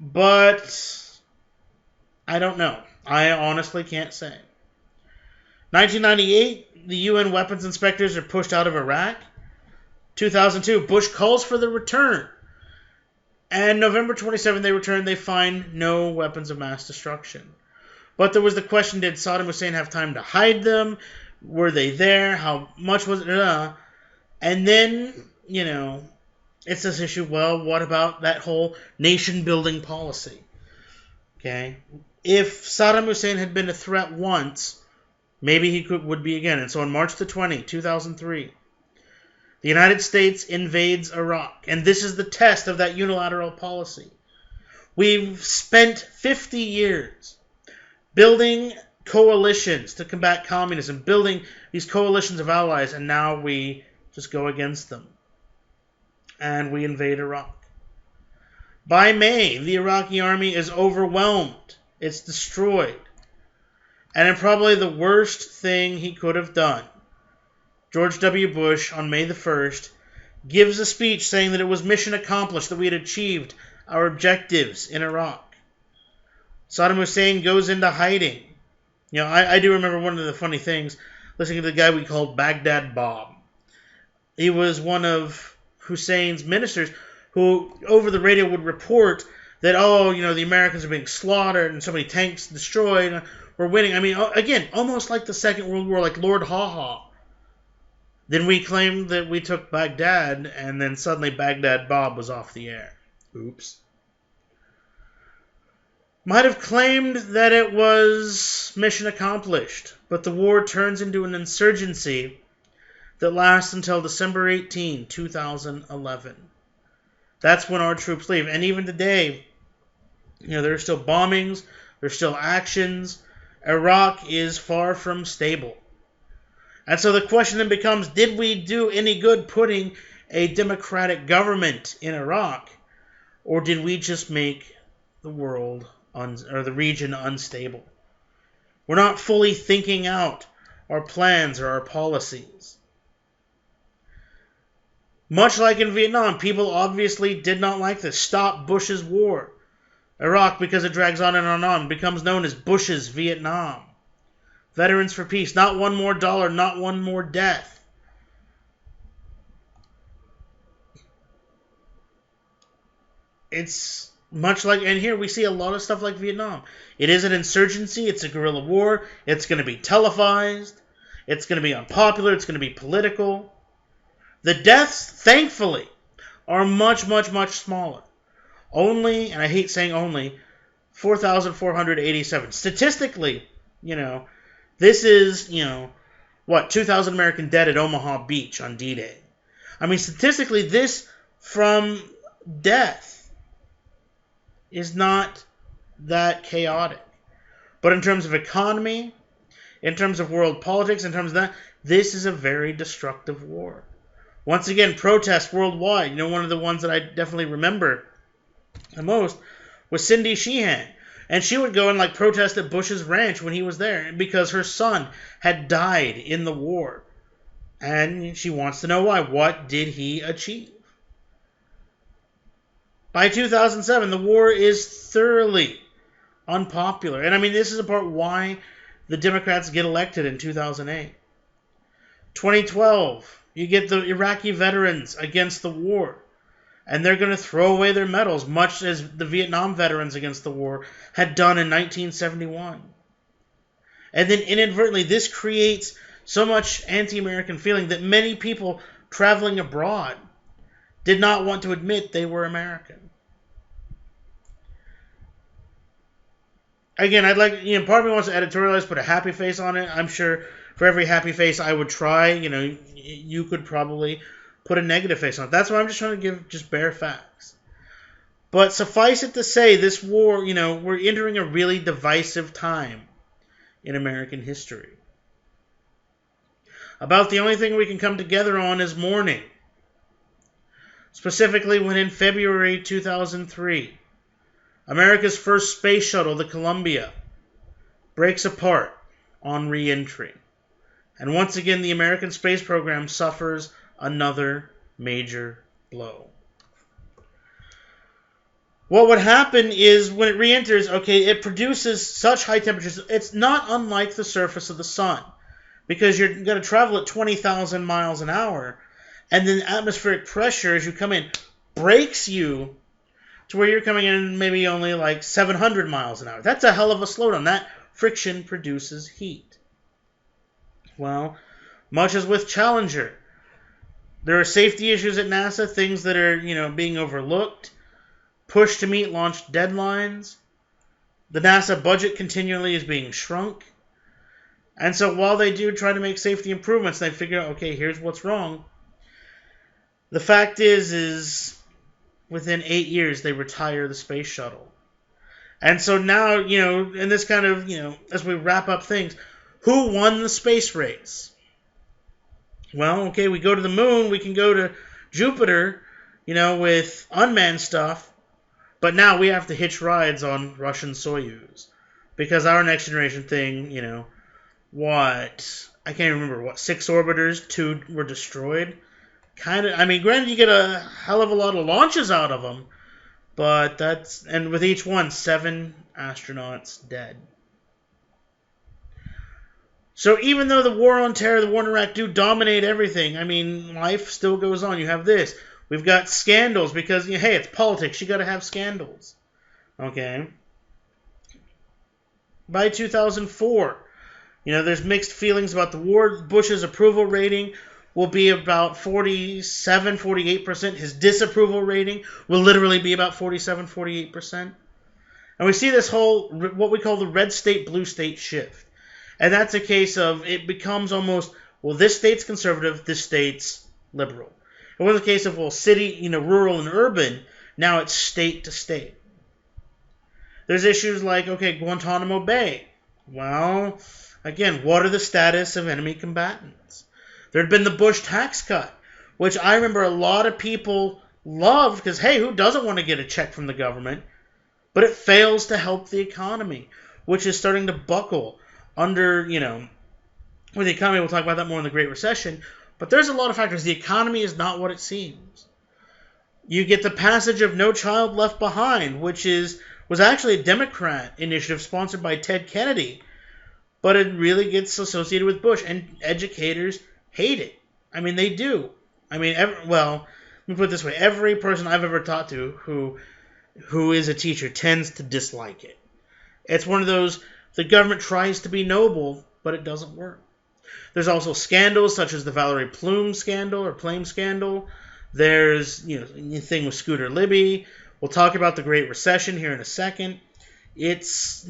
But I don't know. I honestly can't say. 1998, the UN weapons inspectors are pushed out of Iraq. 2002, Bush calls for the return. And November 27, they return. They find no weapons of mass destruction. But there was the question, did Saddam Hussein have time to hide them? Were they there? How much was it? And then, it's this issue, well, what about that whole nation-building policy? Okay? If Saddam Hussein had been a threat once, maybe he would be again. And so on March the 20th, 2003, the United States invades Iraq. And this is the test of that unilateral policy. We've spent 50 years building coalitions to combat communism, building these coalitions of allies, and now we just go against them. And we invade Iraq. By May, the Iraqi army is overwhelmed. It's destroyed. And in probably the worst thing he could have done, George W. Bush, on May the 1st, gives a speech saying that it was mission accomplished, that we had achieved our objectives in Iraq. Saddam Hussein goes into hiding. I do remember one of the funny things, listening to the guy we called Baghdad Bob. He was one of Hussein's ministers who, over the radio, would report that, the Americans are being slaughtered and so many tanks destroyed, and we're winning. I mean, again, almost like the Second World War, like Lord Haw-Haw. Then we claimed that we took Baghdad, and then suddenly Baghdad Bob was off the air. Oops. Might have claimed that it was mission accomplished, but the war turns into an insurgency that lasts until December 18, 2011. That's when our troops leave. And even today, there are still bombings, there's still actions. Iraq is far from stable. And so the question then becomes, did we do any good putting a democratic government in Iraq? Or did we just make the world or the region unstable? We're not fully thinking out our plans or our policies. Much like in Vietnam, people obviously did not like this. Stop Bush's war. Iraq, because it drags on and on, becomes known as Bush's Vietnam. Veterans for peace. Not one more dollar, not one more death. It's much like, and here we see a lot of stuff like Vietnam. It is an insurgency. It's a guerrilla war. It's going to be televised. It's going to be unpopular. It's going to be political. The deaths, thankfully, are much, much, much smaller. Only, and I hate saying only, 4,487. Statistically, this is, 2,000 American dead at Omaha Beach on D-Day. I mean, statistically, this from death is not that chaotic. But in terms of economy, in terms of world politics, in terms of that, this is a very destructive war. Once again, protests worldwide. One of the ones that I definitely remember the most was Cindy Sheehan. And she would go and protest at Bush's ranch when he was there because her son had died in the war. And she wants to know why. What did he achieve? By 2007, the war is thoroughly unpopular. And I mean, this is a part why the Democrats get elected in 2008. 2012, you get the Iraqi veterans against the war. And they're going to throw away their medals, much as the Vietnam veterans against the war had done in 1971. And then inadvertently, this creates so much anti-American feeling that many people traveling abroad did not want to admit they were American. Again, I'd like, part of me wants to editorialize, put a happy face on it. I'm sure for every happy face I would try, you could probably put a negative face on it. That's why I'm just trying to give just bare facts. But suffice it to say, this war, we're entering a really divisive time in American history. About the only thing we can come together on is mourning. Specifically when in February 2003, America's first space shuttle, the Columbia, breaks apart on re-entry. And once again, the American space program suffers another major blow. What would happen is when it re-enters, it produces such high temperatures. It's not unlike the surface of the sun, because you're going to travel at 20,000 miles an hour, and then atmospheric pressure as you come in breaks you to where you're coming in maybe only 700 miles an hour. That's a hell of a slowdown. That friction produces heat. Well, much as with Challenger, there are safety issues at NASA, things that are, being overlooked, pushed to meet launch deadlines. The NASA budget continually is being shrunk. And so while they do try to make safety improvements, they figure out, okay, here's what's wrong. The fact is within 8 years, they retire the space shuttle. And so now, in this kind of, as we wrap up things, who won the space race? Well, okay, we go to the moon, we can go to Jupiter, with unmanned stuff, but now we have to hitch rides on Russian Soyuz. Because our next generation thing, I can't remember, 6 orbiters, 2 were destroyed? Granted, you get a hell of a lot of launches out of them, but and with each one, 7 astronauts dead. So even though the war on terror, the war in Iraq do dominate everything, life still goes on. You have this. We've got scandals because, hey, it's politics. You got to have scandals. Okay? By 2004, there's mixed feelings about the war. Bush's approval rating will be about 47, 48%. His disapproval rating will literally be about 47, 48%. And we see this whole, what we call the red state, blue state shift. And that's a case of, it becomes almost, well, this state's conservative, this state's liberal. It was a case of, well, city, rural and urban, now it's state to state. There's issues like, okay, Guantanamo Bay. Well, again, what are the status of enemy combatants? There had been the Bush tax cut, which I remember a lot of people loved, because, hey, who doesn't want to get a check from the government? But it fails to help the economy, which is starting to buckle under, with the economy. We'll talk about that more in the Great Recession. But there's a lot of factors. The economy is not what it seems. You get the passage of No Child Left Behind, which was actually a Democrat initiative sponsored by Ted Kennedy, but it really gets associated with Bush, and educators hate it. They do. Let me put it this way. Every person I've ever talked to who is a teacher tends to dislike it. It's one of those, the government tries to be noble, but it doesn't work. There's also scandals such as the Valerie Plame scandal, There's, the thing with Scooter Libby. We'll talk about the Great Recession here in a second. It's,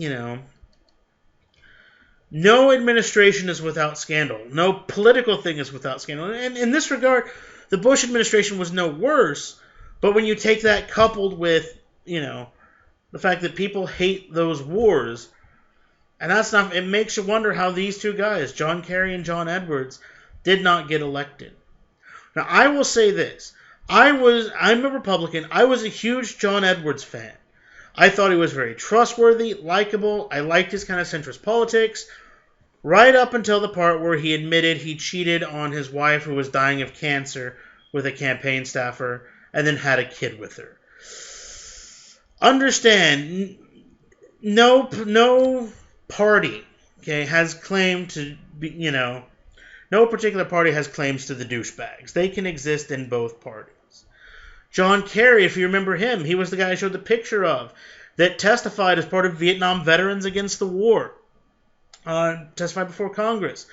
no administration is without scandal. No political thing is without scandal. And in this regard, the Bush administration was no worse. But when you take that coupled with, the fact that people hate those wars, and it makes you wonder how these two guys, John Kerry and John Edwards, did not get elected. Now, I will say this. I'm a Republican. I was a huge John Edwards fan. I thought he was very trustworthy, likable. I liked his kind of centrist politics. Right up until the part where he admitted he cheated on his wife who was dying of cancer with a campaign staffer and then had a kid with her. Understand, no party, has claim to be, no particular party has claims to the douchebags. They can exist in both parties. John Kerry, if you remember him, he was the guy I showed the picture of that testified as part of Vietnam Veterans Against the War. Testified before Congress.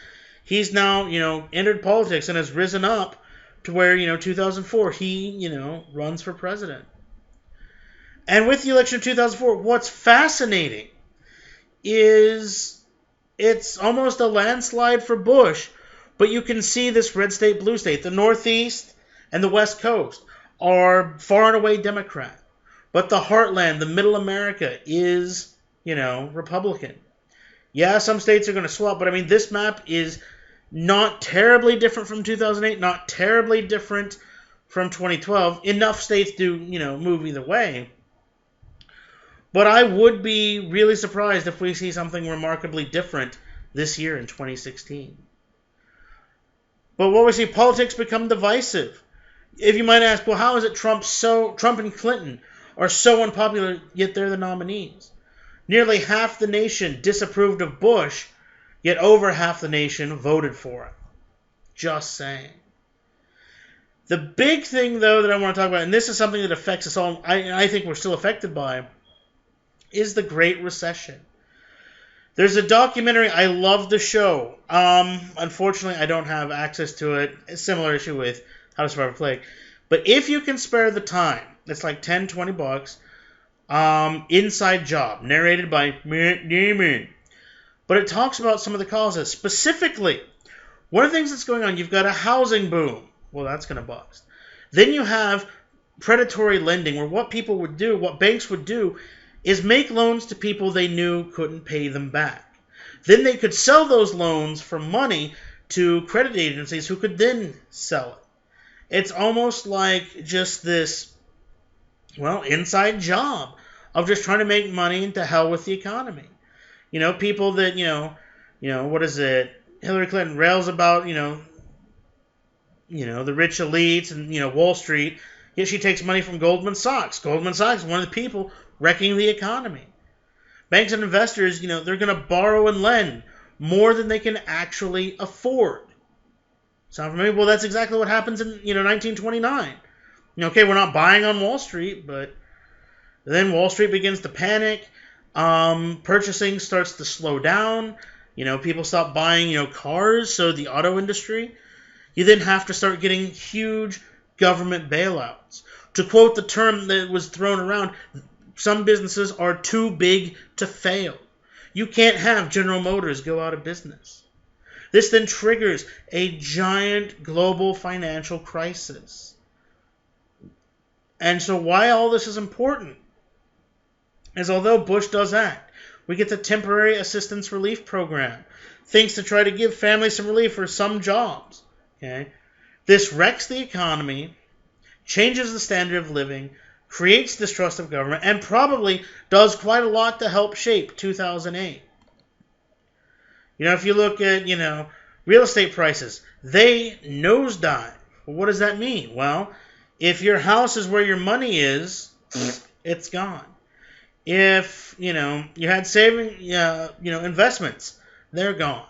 He's now, entered politics and has risen up to where, 2004, he, runs for president. And with the election of 2004, what's fascinating is it's almost a landslide for Bush, but you can see this red state, blue state. The Northeast and the West Coast are far and away Democrat. But the heartland, the middle America, is, Republican. Yeah, some states are going to swap, but this map is not terribly different from 2008, not terribly different from 2012. Enough states do, move either way. But I would be really surprised if we see something remarkably different this year in 2016. But what we see, politics become divisive. If you might ask, well, how is it Trump and Clinton are so unpopular, yet they're the nominees? Nearly half the nation disapproved of Bush, yet over half the nation voted for him. Just saying. The big thing, though, that I want to talk about, and this is something that affects us all, I think we're still affected by, is the Great Recession. There's a documentary, I love the show. Unfortunately, I don't have access to it. A similar issue with How to Survive a Plague. But if you can spare the time, it's like $10, $20, Inside Job, narrated by Matt Damon. But it talks about some of the causes. Specifically, one of the things that's going on, you've got a housing boom. Well, that's going to bust. Then you have predatory lending, where what people would do, what banks would do, is make loans to people they knew couldn't pay them back. Then they could sell those loans for money to credit agencies who could then sell it. It's almost like just this, inside job of just trying to make money and to hell with the economy. People that, what is it? Hillary Clinton rails about, the rich elites and, Wall Street. Yet she takes money from Goldman Sachs. Goldman Sachs is one of the people wrecking the economy. Banks and investors, they're going to borrow and lend more than they can actually afford. Sound familiar? Well, that's exactly what happens in, 1929. Okay, we're not buying on Wall Street, but then Wall Street begins to panic. Purchasing starts to slow down. People stop buying, cars, so the auto industry. You then have to start getting huge government bailouts. To quote the term that was thrown around, some businesses are too big to fail. You can't have General Motors go out of business. This then triggers a giant global financial crisis. And so why all this is important is although Bush does act, we get the Temporary Assistance Relief Program, things to try to give families some relief for some jobs. Okay? This wrecks the economy, changes the standard of living, creates distrust of government, and probably does quite a lot to help shape 2008. If you look at, real estate prices, they nosedive. Well, what does that mean? Well, if your house is where your money is, it's gone. If, you had saving, investments, they're gone.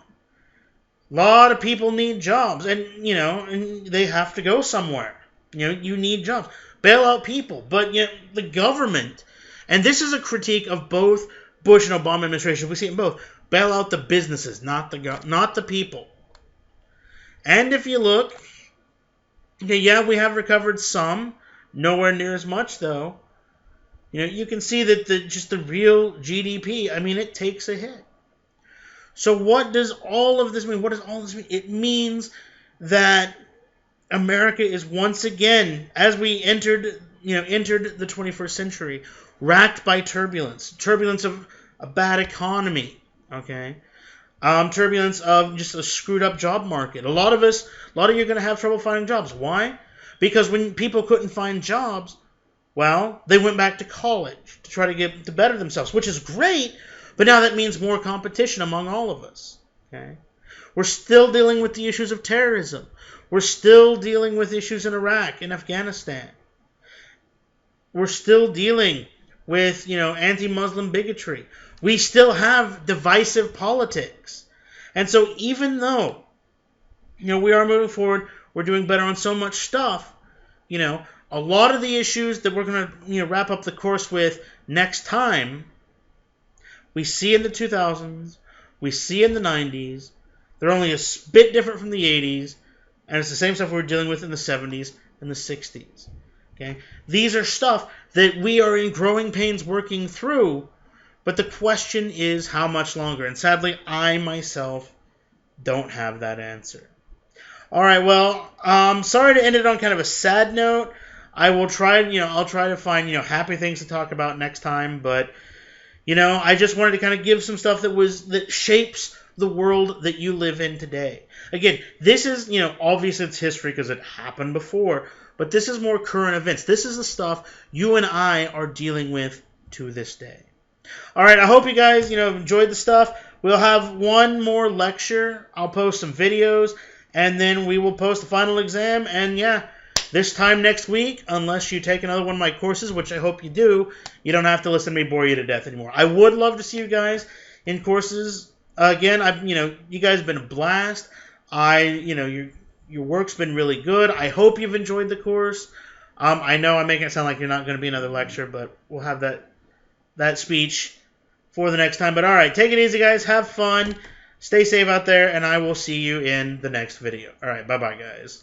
A lot of people need jobs, and, and they have to go somewhere. You need jobs. Bail out people. But, the government, and this is a critique of both Bush and Obama administration. We see it in both. Bail out the businesses, not the people. And if you look, Okay, yeah, we have recovered some. Nowhere near as much, though. You can see that just the real GDP, I mean, it takes a hit. So what does all of this mean? What does all this mean? It means that America is once again, as we entered the 21st century, racked by turbulence of a bad economy, okay, turbulence of just a screwed up job market. A lot of you are going to have trouble finding jobs. Why? Because when people couldn't find jobs, well, they went back to college to try to better themselves, which is great. But now that means more competition among all of us. Okay, we're still dealing with the issues of terrorism. We're still dealing with issues in Iraq and Afghanistan. We're still dealing with, anti-Muslim bigotry. We still have divisive politics. And so even though, we are moving forward, we're doing better on so much stuff, a lot of the issues that we're going to, wrap up the course with next time, we see in the 2000s, we see in the 90s. They're only a bit different from the 80s. And it's the same stuff we were dealing with in the 70s and the 60s. Okay? These are stuff that we are in growing pains working through, but the question is how much longer. And sadly, I myself don't have that answer. All right, well, sorry to end it on kind of a sad note. I will try, I'll try to find, happy things to talk about next time, but, I just wanted to kind of give some stuff that shapes the world that you live in today. Again, this is, obviously it's history because it happened before, but this is more current events. This is the stuff you and I are dealing with to this day. All right, I hope you guys, enjoyed the stuff. We'll have one more lecture. I'll post some videos, and then we will post the final exam. And yeah, this time next week, unless you take another one of my courses, which I hope you do, you don't have to listen to me bore you to death anymore. I would love to see you guys in courses. Again, you guys have been a blast. Your work's been really good. I hope you've enjoyed the course. I know I'm making it sound like you're not going to be another lecture, but we'll have that speech for the next time. But all right, take it easy, guys. Have fun. Stay safe out there, and I will see you in the next video. All right, bye-bye, guys.